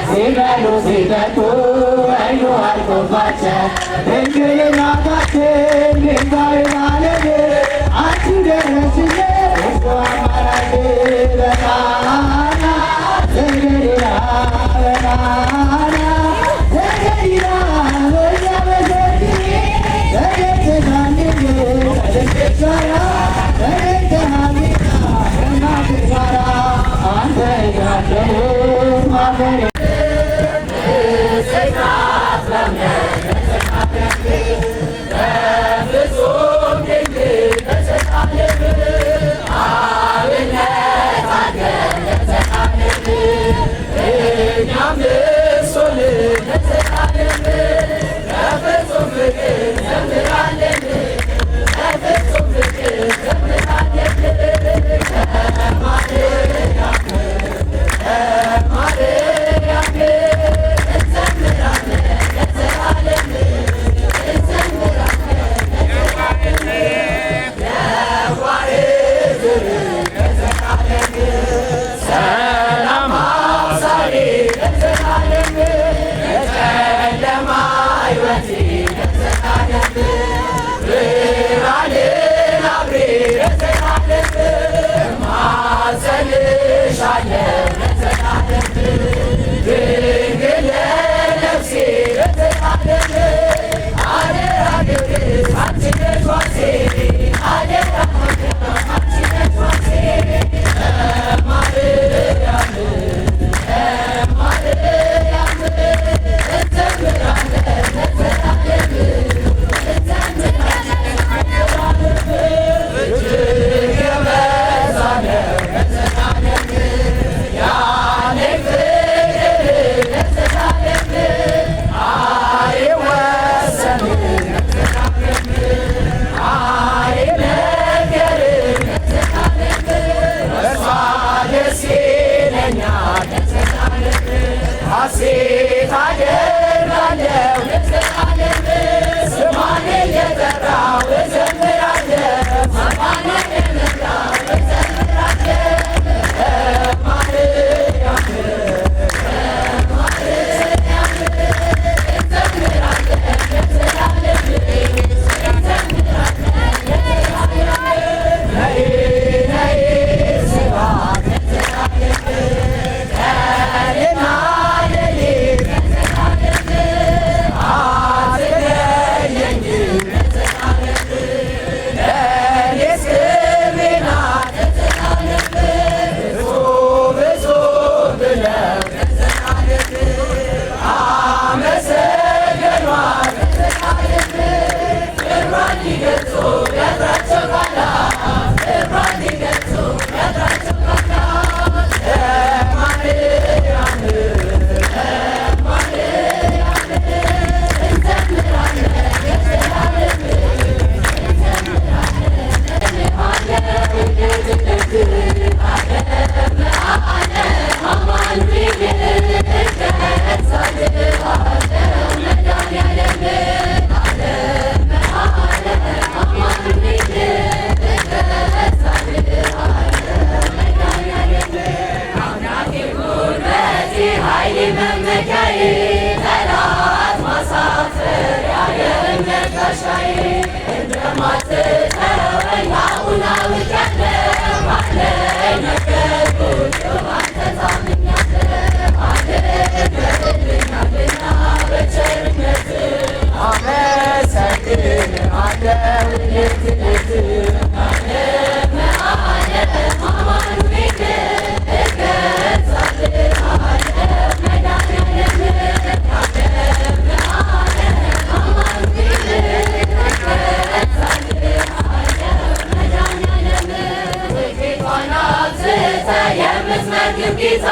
ሲበሉ ሲጠጡ አይኑ አልቆባቸው ድንግል እናታችን ድንጋይ ማለድ አንቺ ደረስልን እሱ አማራጭ በቃና ዘገሊላ በቃና ዘገሊላ በዛ በዘግኒ በደስታን ድንግል ከልብሽ ጋራ በደስታሃኒና ከእናትሽ ጋራ አንተ ያለውን ማፈሪ ጌታ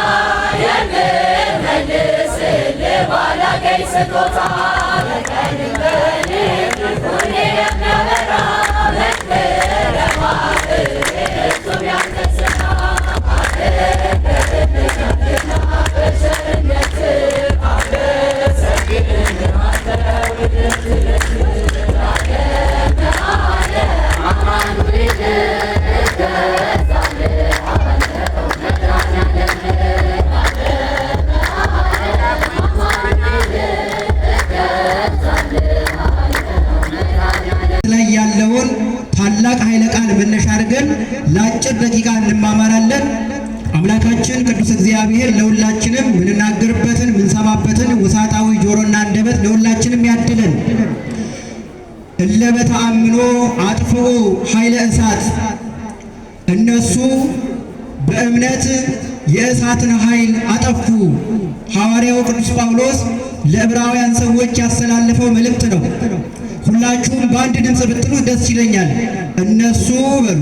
ነው። እለ በተአምኖ አጥፍኦ ኃይለ እሳት፣ እነሱ በእምነት የእሳትን ኃይል አጠፉ። ሐዋርያው ቅዱስ ጳውሎስ ለዕብራውያን ሰዎች ያስተላለፈው መልእክት ነው። ሁላችሁም በአንድ ድምፅ ብትሉ ደስ ይለኛል። እነሱ በሉ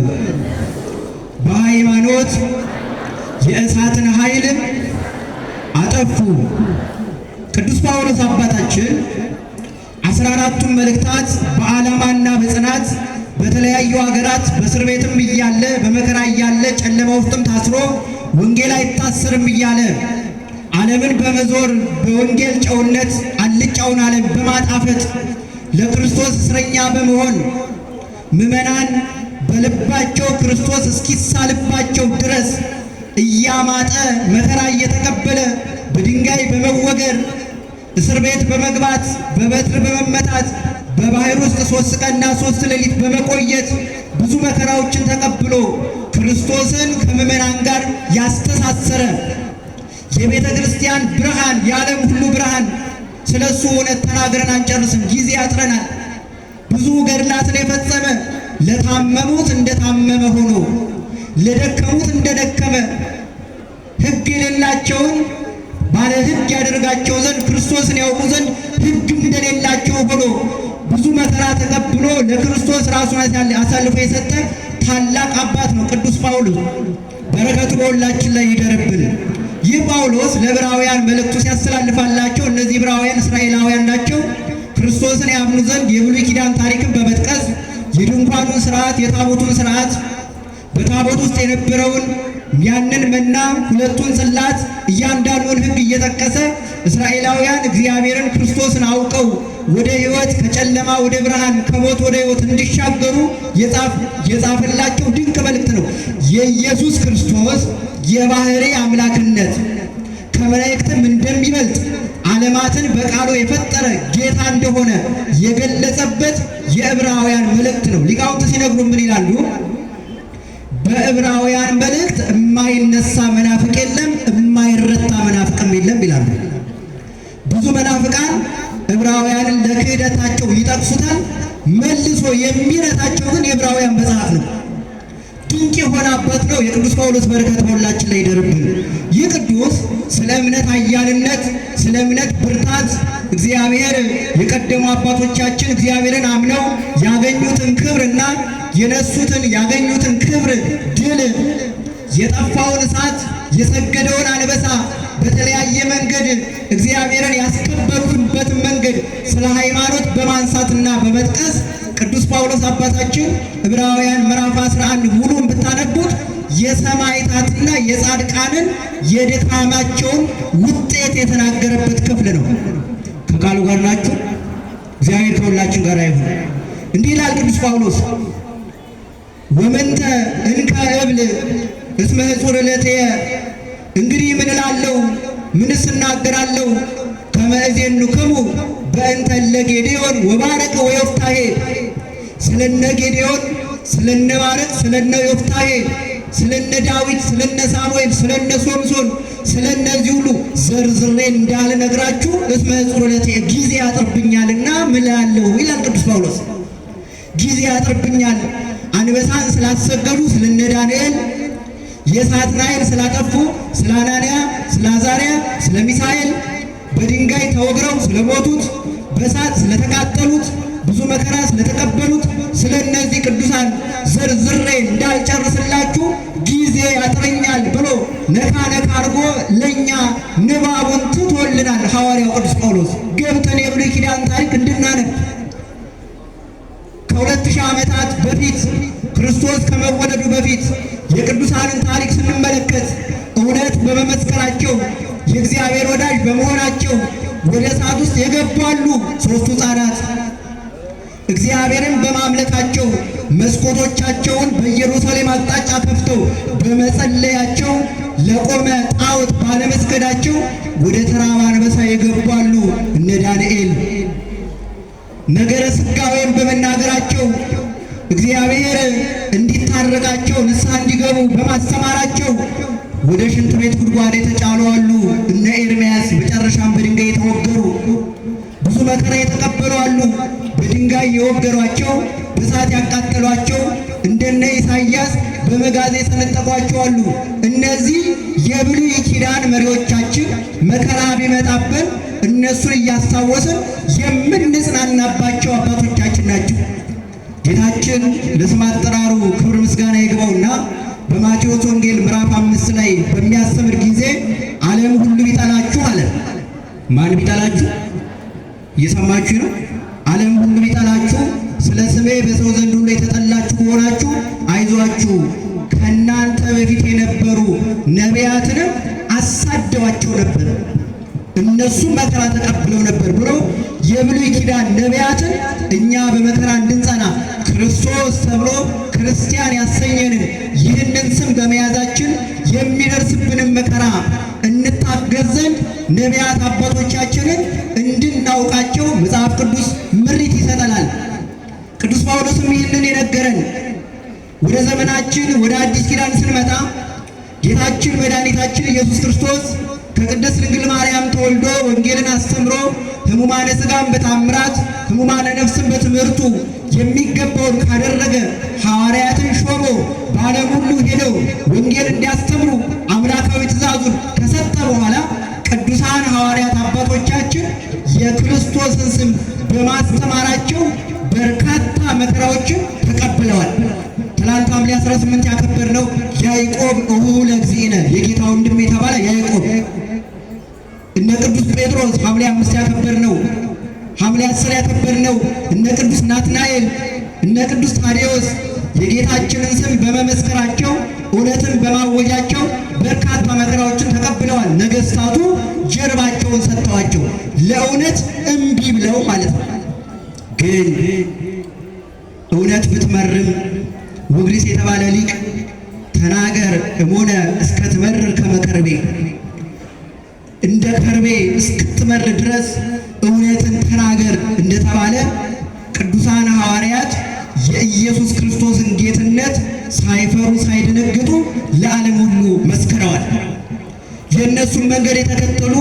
በሃይማኖት የእሳትን ኃይል አጠፉ። ቅዱስ ጳውሎስ አባታችን 14ቱን መልእክታት በዓላማና በጽናት በተለያዩ ሀገራት በእስር ቤትም እያለ በመከራ እያለ ጨለማ ውስጥም ታስሮ ወንጌል አይታሰርም እያለ ዓለምን በመዞር በወንጌል ጨውነት አልጫውን ዓለም በማጣፈጥ ለክርስቶስ እስረኛ በመሆን ምዕመናን በልባቸው ክርስቶስ እስኪሳልባቸው ድረስ እያማጠ መከራ እየተቀበለ በድንጋይ በመወገር እስር ቤት በመግባት በበትር በመመታት በባህር ውስጥ 3 ቀንና 3 ሌሊት በመቆየት ብዙ መከራዎችን ተቀብሎ ክርስቶስን ከምዕመናን ጋር ያስተሳሰረ የቤተ ክርስቲያን ብርሃን፣ የዓለም ሁሉ ብርሃን። ስለሱ እውነት ተናግረን አንጨርስም፣ ጊዜ ያጥረናል። ብዙ ገድላትን የፈጸመ ለታመሙት እንደታመመ ሆኖ ለደከሙት እንደደከመ ሕግ የሌላቸውን ባለ ሕግ ያደርጋቸው ዘንድ ክርስቶስን ያውቁ ዘንድ ሕግ እንደሌላቸው ሆኖ ብዙ መከራ ተቀብሎ ለክርስቶስ ራሱን አሳልፎ የሰጠ ታላቅ አባት ነው ቅዱስ ጳውሎስ። በረከቱ በሁላችን ላይ ይደርብን። ይህ ጳውሎስ ለዕብራውያን መልእክቱ ሲያስተላልፋላቸው እነዚህ ዕብራውያን እስራኤላውያን ናቸው። ክርስቶስን ያምኑ ዘንድ የብሉይ ኪዳን ታሪክን በመጥቀስ የድንኳኑን ስርዓት፣ የታቦቱን ስርዓት፣ በታቦት ውስጥ የነበረውን ያንን መና፣ 2ቱን ጽላት፣ እያንዳንዱን ሕግ እየጠቀሰ እስራኤላውያን እግዚአብሔርን ክርስቶስን አውቀው ወደ ሕይወት ከጨለማ ወደ ብርሃን ከሞት ወደ ሕይወት እንዲሻገሩ የጻፈላቸው ድንቅ መልእክት ነው። የኢየሱስ ክርስቶስ የባህሪ አምላክነት ከመላእክትም እንደሚበልጥ ዓለማትን በቃሉ የፈጠረ ጌታ እንደሆነ የገለጸበት የዕብራውያን መልእክት ነው። ሊቃውንት ሲነግሩ ምን ይላሉ? በዕብራውያን መልእክት የማይነሳ መናፍቅ የለም፣ የማይረታ መናፍቅም የለም ይላሉ። ብዙ መናፍቃን ዕብራውያንን ለክህደታቸው ይጠቅሱታል። መልሶ የሚረታቸው ግን የዕብራውያን መጽሐፍ ነው። ድንቅ የሆነ አባት ነው። የቅዱስ ጳውሎስ በረከት በሁላችን ላይ ይደርብን። ይህ ቅዱስ ስለ እምነት ኃያልነት፣ ስለ እምነት ብርታት እግዚአብሔር የቀደሙ አባቶቻችን እግዚአብሔርን አምነው ያገኙትን ክብርና የነሱትን ያገኙትን ክብር ድል፣ የጠፋውን እሳት፣ የሰገደውን አንበሳ በተለያየ መንገድ እግዚአብሔርን ያስከበሩበትን መንገድ ስለ ሃይማኖት በማንሳትና በመጥቀስ ቅዱስ ጳውሎስ አባታችን ዕብራውያን ምዕራፍ 11 ሙሉን ብታነቡት የሰማዕታትና የጻድቃንን የድካማቸውን ውጤት የተናገረበት ክፍል ነው። ከቃሉ ጋር ናችሁ? እግዚአብሔር ከሁላችን ጋር ይሁን። እንዲህ ይላል ቅዱስ ጳውሎስ ወመንተ እንከ እብል እስመ ሕጹር ዕለትየ፣ እንግዲህ ምን እላለሁ ምንስ እናገራለሁ? ከመ እዜንክሙ በእንተ ለጌዴዎን ወባረቅ ወዮፍታሔ፣ ስለነ ጌዴዎን፣ ስለነ ባረቅ፣ ስለነ ዮፍታሔ፣ ስለነ ዳዊት፣ ስለነ ሳሙኤል፣ ስለነ ሶምሶን፣ ስለነዚህ ሁሉ ዘርዝሬ እንዳልነግራችሁ እስመ ሕጹር ዕለትየ ጊዜ ያጥርብኛልና ምላለሁ ይላል ቅዱስ ጳውሎስ። ጊዜ ያጥርብኛል። አንበሳን ስላሰገዱ ስለነ ዳንኤል፣ የእሳትን ኃይል ስላጠፉ ስለ አናንያ፣ ስለ አዛርያ፣ ስለ ሚሳኤል፣ በድንጋይ ተወግረው ስለሞቱት፣ በእሳት ስለተቃጠሉት፣ ብዙ መከራ ስለተቀበሉት ስለ እነዚህ ቅዱሳን ዘርዝሬ እንዳልጨርስላችሁ ጊዜ ያጥረኛል ብሎ ነካ ነካ አድርጎ ለእኛ ንባቡን ትቶልናል ሐዋርያው ቅዱስ ጳውሎስ። ገብተን የብሉይ ኪዳን ታሪክ እንድናነብ ከ2000 ዓመታት በፊት ክርስቶስ ከመወለዱ በፊት የቅዱሳንን ታሪክ ስንመለከት እውነት በመመስከራቸው የእግዚአብሔር ወዳጅ በመሆናቸው ወደ እሳት ውስጥ የገባሉ 3ቱ ሕፃናት እግዚአብሔርን በማምለካቸው መስኮቶቻቸውን በኢየሩሳሌም አቅጣጫ ከፍተው በመጸለያቸው ለቆመ ጣዖት ባለመስገዳቸው ወደ ተራባ አንበሳ የገባሉ እነ ዳንኤል። ነገረ ሥጋዌን በመናገራቸው እግዚአብሔር እንዲታረቃቸው ንስሐ እንዲገቡ በማስተማራቸው ወደ ሽንት ቤት ጉድጓድ የተጫሉ አሉ እነ ኤርምያስ። መጨረሻም በድንጋይ የተወገሩ ብዙ መከራ የተቀበሉ አሉ። የወገሯቸው፣ በእሳት ያቃጠሏቸው፣ እንደነ ኢሳይያስ በመጋዝ የሰነጠቋቸው አሉ። እነዚህ የብሉይ ኪዳን መሪዎቻችን መከራ ቢመጣብን እነሱን እያስታወስን የምንጽናናባቸው አባቶቻችን ናቸው። ጌታችን ለስም አጠራሩ ክብር ምስጋና ይግባውና በማቴዎስ ወንጌል ምዕራፍ 5 ላይ በሚያስተምር ጊዜ ዓለም ሁሉ ቢጠላችሁ አለ። ማን ቢጠላችሁ? እየሰማችሁ ነው? ዓለም ሁሉ ቢጠላችሁ ስለ ስሜ በሰው ዘንድ ሁሉ የተጠላችሁ ከሆናችሁ አይዟችሁ፣ ከእናንተ በፊት የነበሩ ነቢያትንም አሳደዋቸው ነበር፣ እነሱም መከራ ተቀብለው ነበር ብሎ የብሉይ ኪዳን ነቢያትን እኛ በመከራ እንድንጸና ክርስቶስ ተብሎ ክርስቲያን ያሰኘንን ይህንን ስም በመያዛችን የሚደርስብንን መከራ እንታገዝ ዘንድ ነቢያት አባቶቻችንን እንድናውቃቸው መጽሐፍ ቅዱስ ምሪት ይሰጠናል። ቅዱስ ጳውሎስም ይህንን የነገረን ወደ ዘመናችን ወደ አዲስ ኪዳን ስንመጣ ጌታችን መድኃኒታችን ኢየሱስ ክርስቶስ ከቅድስት ድንግል ማርያም ተወልዶ ወንጌልን አስተምሮ ሕሙማነ ሥጋን በታምራት ሕሙማነ ነፍስን በትምህርቱ የሚገባውን ካደረገ ሐዋርያትን ሾሞ በዓለም ሁሉ ሄደው ወንጌል እንዲያስተምሩ አምላካዊ ትእዛዙን ከሰጠ በኋላ ቅዱሳን ሐዋርያት አባቶቻችን የክርስቶስን ስም በማስተማራቸው በርካታ መከራዎችን ተቀብለዋል። ትናንት ሐምሌ 18 ያከበርነው ያዕቆብ እሁ ለእግዚእነ የጌታ ወንድም የተባለ ያዕቆብ፣ እነ ቅዱስ ጴጥሮስ ሐምሌ 5 ያከበርነው፣ ሐምሌ 10 ያከበርነው እነ ቅዱስ ናትናኤል፣ እነ ቅዱስ ታዲዮስ የጌታችንን ስም በመመስከራቸው እውነትን በማወጃቸው በርካታ መከራዎችን ተቀብለዋል። ነገሥታቱ ጀርባቸውን ሰጥተዋቸው ለእውነት እምቢ ብለው ማለት ነው። ግን እውነት ብትመርም ውግሪስ የተባለ ሊቅ ተናገር እሙነ እስከ ትመርር ከመከርቤ፣ እንደ ከርቤ እስክትመር ድረስ እውነትን ተናገር እንደተባለ ቅዱሳን ሐዋርያት የኢየሱስ ክርስቶስን ጌትነት ሳይፈሩ ሳይደነግጡ ለዓለም ሁሉ መስክረዋል። የእነሱን መንገድ የተከተሉ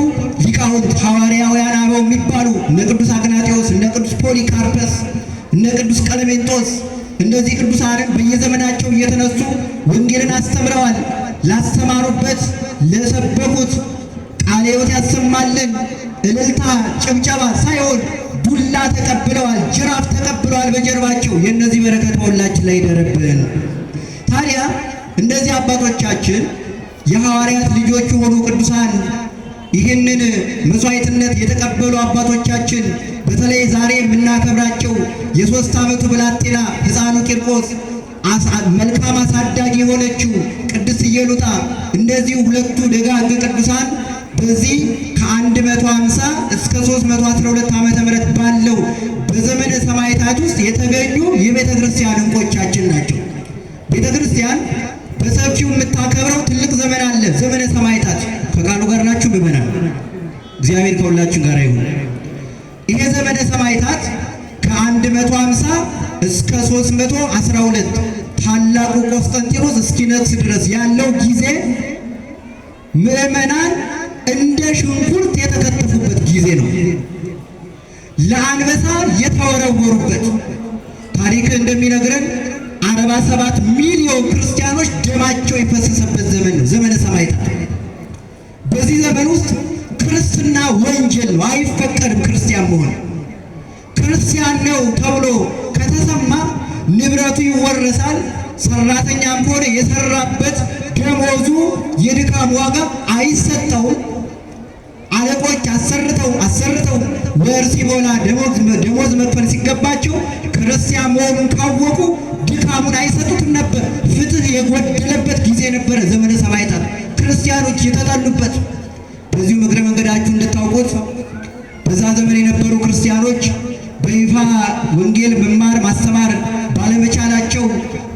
ሊቃውንት ሐዋርያውያን አበው የሚባሉ እነ ቅዱስ አግናጤዎስ፣ እነ ቅዱስ ፖሊካርፐስ፣ እነ ቅዱስ ቀለሜንጦስ እነዚህ ቅዱሳንን በየዘመናቸው እየተነሱ ወንጌልን አስተምረዋል። ላስተማሩበት ለሰበኩት ቃለ ሕይወት ያሰማልን እልልታ ጭብጨባ ሳይሆን ዱላ ተቀብለዋል፣ ጅራፍ ተቀብለዋል በጀርባቸው። የእነዚህ በረከት በሁላችን ላይ ይደርብን። ታዲያ እነዚህ አባቶቻችን የሐዋርያት ልጆች የሆኑ ቅዱሳን ይህንን መስዋዕትነት የተቀበሉ አባቶቻችን በተለይ ዛሬ የምናከብራቸው የ3 ዓመቱ ብላቴና ሕፃኑ ቂርቆስ፣ መልካም አሳዳጊ የሆነችው ቅድስት ኢየሉጣ፣ እንደዚሁ ሁለቱ ደጋግ ቅዱሳን በዚህ ከ150 እስከ 312 ዓመተ ምህረት ባለው በዘመነ ሰማዕታት ውስጥ የተገኙ የቤተ ክርስቲያን እንቆቻችን ናቸው። ቤተ ክርስቲያን በሰፊው የምታከብረው ትልቅ ዘመን አለ፣ ዘመነ ሰማዕታት። ከቃሉ ጋር ናችሁ ምእመናን? እግዚአብሔር ከሁላችን ጋር ይሁን። ይሄ ዘመነ ሰማዕታት ከ150 እስከ 312 ታላቁ ቆስጠንጢኖስ እስኪነግስ ድረስ ያለው ጊዜ ምእመናን እንደ ሽንኩርት የተከተፉበት ጊዜ ነው። ለአንበሳ የተወረወሩበት ታሪክ እንደሚነግረን 47 ሚሊዮን ክርስቲያኖች ደማቸው የፈሰሰበት ዘመን ነው ዘመነ ሰማዕታት። በዚህ ዘመን ውስጥ ክርስትና ወንጀል ነው፣ አይፈቀድም ክርስቲያን መሆን። ክርስቲያን ነው ተብሎ ከተሰማ ንብረቱ ይወረሳል። ሰራተኛም ከሆነ የሰራበት ደሞዙ የድካም ዋጋ አይሰጠውም። አለቆች አሰርተው ወር ሲሞላ ደሞዝ መክፈል ሲገባቸው ክርስቲያን መሆኑን ካወቁ ድካሙን አይሰጡትም ነበር። ፍትህ የጎደለበት ጊዜ ነበረ ዘመነ ሰማዕታት፣ ክርስቲያኖች የተጠሉበት። በዚሁ እግረ መንገዳችሁ እንድታውቁት በዛ ዘመን የነበሩ ክርስቲያኖች በይፋ ወንጌል መማር ማስተማር ባለመቻላቸው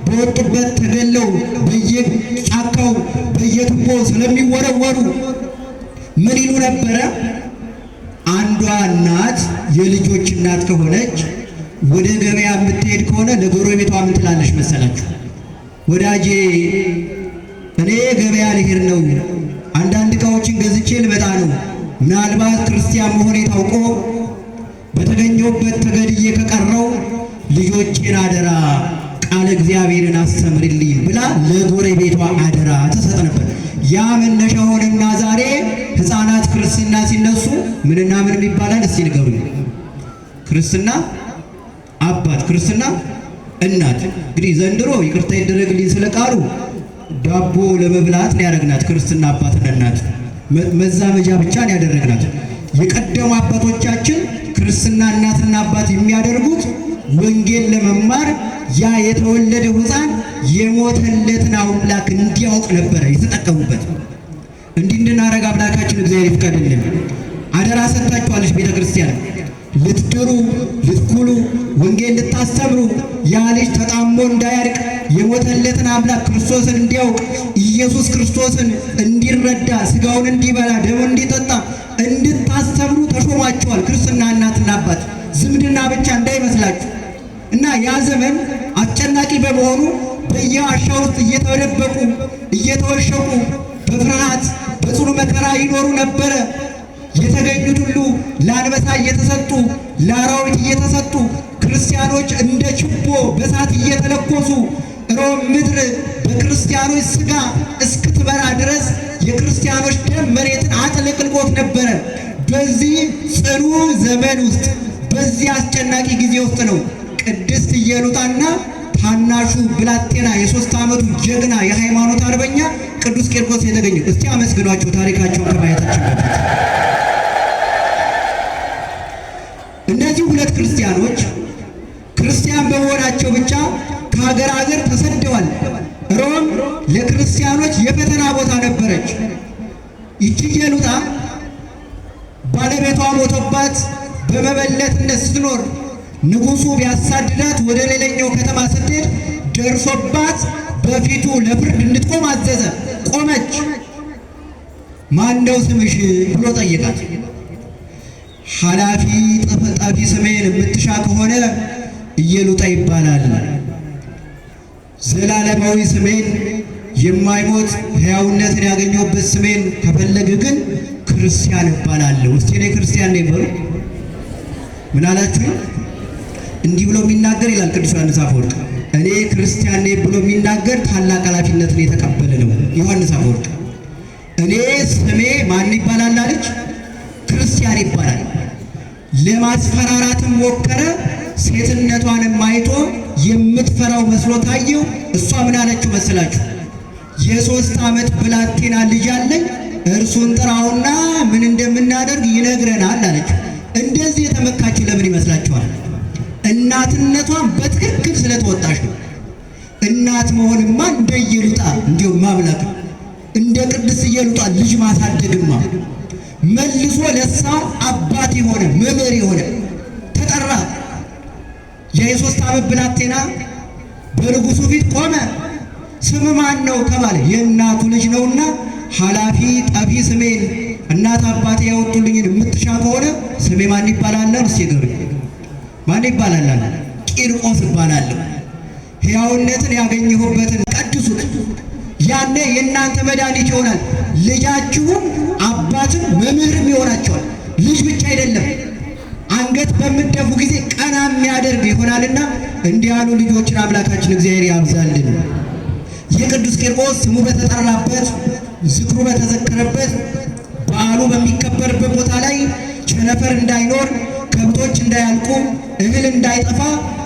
በወጡበት ተገለው በየጫካው በየቱቦ ስለሚወረወሩ ምን ይሉ ነበረ? አንዷ እናት የልጆች እናት ከሆነች ወደ ገበያ የምትሄድ ከሆነ ለጎረቤቷ ምን ትላለች መሰላችሁ? ወዳጄ እኔ ገበያ ልሄድ ነው፣ አንዳንድ ዕቃዎችን ገዝቼ ልመጣ ነው። ምናልባት ክርስቲያን መሆኔ ታውቆ በተገኘሁበት ተገድዬ ከቀረው ልጆቼን አደራ ቃለ እግዚአብሔርን አስተምርልኝ ብላ ለጎረቤቷ አደራ ትሰጥ ነበር። ያ መነሻ ሆነና ዛሬ ሕፃናት ክርስትና ሲነሱ ምንና ምን ይባላል? እስቲ ንገሩኝ። ክርስትና አባት፣ ክርስትና እናት። እንግዲህ ዘንድሮ ይቅርታ ይደረግልኝ ስለቃሉ ዳቦ ለመብላት ነው ያደረግናት። ክርስትና አባትና እናት መዛመጃ ብቻ ነው ያደረግናት። የቀደሙ አባቶቻችን ክርስትና እናትና አባት የሚያደርጉት ወንጌል ለመማር ያ የተወለደው ሕፃን የሞተለትን አምላክ እንዲያውቅ ነበረ የተጠቀሙበት። እንዲህ እንድናረግ አምላካችን እግዚአብሔር ይፍቀድልን። አደራ ሰጥታችኋለች ቤተ ክርስቲያን ልትድሩ ልትኩሉ ወንጌል ልታስተምሩ ያ ልጅ ተጣሞ እንዳያርቅ የሞተለትን አምላክ ክርስቶስን እንዲያውቅ ኢየሱስ ክርስቶስን እንዲረዳ ስጋውን እንዲበላ ደሙን እንዲጠጣ እንድታስተምሩ ተሾማችኋል። ክርስትና እናትና አባት ዝምድና ብቻ እንዳይመስላችሁ እና ያ ዘመን አስጨናቂ በመሆኑ በየዋሻ ውስጥ እየተደበቁ እየተወሸቁ በፍርሃት በጽኑ መከራ ይኖሩ ነበረ። የተገኙት ሁሉ ለአንበሳ እየተሰጡ ለአራዊት እየተሰጡ ክርስቲያኖች እንደ ችቦ በእሳት እየተለኮሱ ሮም ምድር በክርስቲያኖች ሥጋ እስክትበራ ድረስ የክርስቲያኖች ደም መሬትን አጥለቅልቆት ነበረ። በዚህ ጽኑ ዘመን ውስጥ በዚህ አስጨናቂ ጊዜ ውስጥ ነው ቅድስት ኢየሉጣና ታናሹ ብላቴና የ3 ዓመቱ ጀግና የሃይማኖት አርበኛ ቅዱስ ቂርቆስ የተገኙት። እስቲ አመስግኗቸው ታሪካቸውን ከማየታችን በፊት። እነዚህ ሁለት ክርስቲያኖች ክርስቲያን በመሆናቸው ብቻ ከሀገር ሀገር ተሰደዋል። ሮም ለክርስቲያኖች የፈተና ቦታ ነበረች። ይቺ ኢየሉጣ ባለቤቷ ሞቶባት በመበለትነት ስትኖር ንጉሡ ቢያሳድዳት ወደ ሌላኛው ከተማ ስትሄድ ደርሶባት በፊቱ ለፍርድ እንድትቆም አዘዘ። ቆመች። ማነው ስምሽ ብሎ ጠየቃት። ኃላፊ ጠፊ ስሜን የምትሻ ከሆነ ኢየሉጣ ይባላል። ዘላለማዊ ስሜን የማይሞት ሕያውነትን ያገኘሁበት ስሜን ከፈለግ ግን ክርስቲያን እባላለሁ። እስቲ እኔ ክርስቲያን ነኝ በሉ። ምን አላችሁ? እንዲህ ብሎ የሚናገር ይላል ቅዱስ ዮሐንስ አፈወርቅ። እኔ ክርስቲያን ነኝ ብሎ የሚናገር ታላቅ ኃላፊነትን የተቀበለ ነው ዮሐንስ አፈወርቅ። እኔ ስሜ ማን ይባላል አለች? ክርስቲያን ይባላል። ለማስፈራራትም ሞከረ። ሴትነቷንም አይቶ የምትፈራው መስሎ ታየው። እሷ ምን አለችው መስላችሁ? የ3 ዓመት ብላቴና ልጅ አለኝ፣ እርሱን ጥራውና ምን እንደምናደርግ ይነግረናል አለችው። እንደዚህ የተመካችው ለምን ይመስላችኋል? እናትነቷን በትክክል ስለተወጣች ነው። እናት መሆንማ እንደ ኢየሉጣ እንዲሁም ማምላክ እንደ ቅድስት ኢየሉጣ ልጅ ማሳደግማ መልሶ ለሳ አባት የሆነ መምህር የሆነ ተጠራ። የ3 ዓመት ብላቴና በንጉሡ ፊት ቆመ። ስም ማን ነው ተባለ። የእናቱ ልጅ ነውና ኃላፊ ጠፊ ስሜን እናት አባቴ ያወጡልኝን የምትሻ ከሆነ ስሜ ማን ይባላል? እስቲ ንገሩኝ። ማን ይባላል? ቂርቆስ እባላለሁ። ሕያውነትን ያገኘሁበትን ቀድሱት። ያኔ የእናንተ መድኃኒት ይሆናል። ልጃችሁም አባትም መምህርም ይሆናቸዋል። ልጅ ብቻ አይደለም፣ አንገት በምትደፉ ጊዜ ቀና የሚያደርግ ይሆናልና እንዲህ ያሉ ልጆችን አምላካችን እግዚአብሔር ያብዛልን። የቅዱስ ቂርቆስ ስሙ በተጠራበት ዝክሩ በተዘከረበት በዓሉ በሚከበርበት ቦታ ላይ ቸነፈር እንዳይኖር ከብቶች እንዳያልቁ እህል እንዳይጠፋ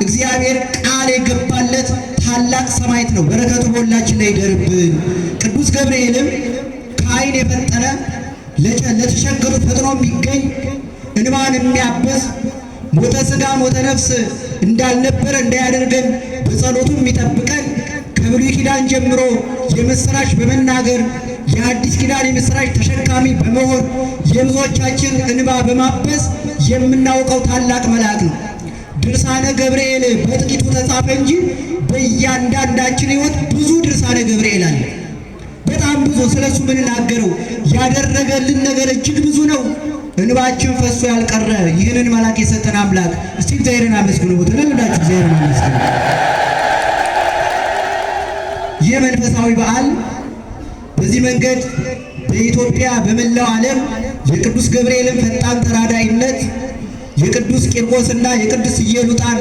እግዚአብሔር ቃል የገባለት ታላቅ ሰማዕት ነው። በረከቱ በሁላችን ላይ ይደርብን። ቅዱስ ገብርኤልም ከዓይን የፈጠነ ለተቸገሩት ፈጥኖ የሚገኝ እንባን የሚያብስ ሞተ ሥጋ ሞተ ነፍስ እንዳልነበረ እንዳያደርገን በጸሎቱ የሚጠብቀን ከብሉይ ኪዳን ጀምሮ የምስራች በመናገር የአዲስ ኪዳን የምስራች ተሸካሚ በመሆን የብዙዎቻችን እንባ በማበስ የምናውቀው ታላቅ መልአክ ነው። ድርሳነ ገብርኤል በጥቂቱ ተጻፈ እንጂ በእያንዳንዳችን ሕይወት ብዙ ድርሳነ ገብርኤል አለ። በጣም ብዙ። ስለሱ የምንናገረው ያደረገልን ነገር እጅግ ብዙ ነው። እንባችን ፈሶ ያልቀረ ይህንን መልአክ የሰጠን አምላክ እስቲ እግዚአብሔርን አመስግኑ። ተለምዳችሁ እግዚአብሔርን አመስግኑ። ይህ መንፈሳዊ በዓል በዚህ መንገድ በኢትዮጵያ በመላው ዓለም የቅዱስ ገብርኤልን ፈጣን ተራዳኢነት የቅዱስ ቂርቆስና የቅዱስ ኢየሉጣን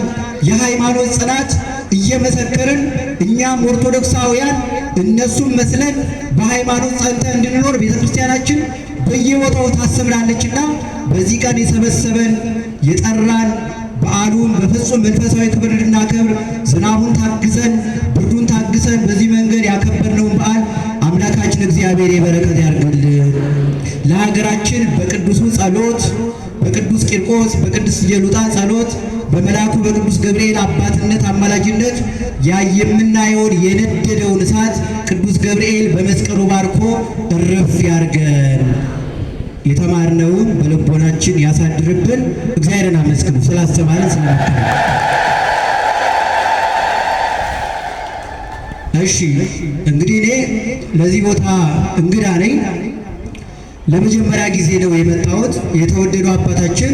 የሃይማኖት ጽናት እየመሰከርን እኛም ኦርቶዶክሳውያን እነሱም መስለን በሃይማኖት ጸንተን እንድንኖር ቤተክርስቲያናችን በየቦታው ታስተምራለችና በዚህ ቀን የሰበሰበን የጠራን በዓሉን በፍጹም መንፈሳዊ ክብር እንድናከብር ዝናቡን ታግዘን ብርዱን ታግሰን በዚህ መንገድ ያከበርነውን በዓል አምላካችን እግዚአብሔር የበረከት ያድርግልን። ለሀገራችን በቅዱሱ ጸሎት በቅዱስ ቂርቆስ በቅዱስ ኢየሉጣ ጸሎት በመልአኩ በቅዱስ ገብርኤል አባትነት አማላጅነት የምናየውን የነደደውን እሳት ቅዱስ ገብርኤል በመስቀሉ ባርኮ እርፍ ያርገን። የተማርነውን በልቦናችን ያሳድርብን። እግዚአብሔርን አመስግኑ ስላስተማረን ስለመከረን። እሺ እንግዲህ እኔ ለዚህ ቦታ እንግዳ ነኝ። ለመጀመሪያ ጊዜ ነው የመጣሁት። የተወደዱ አባታችን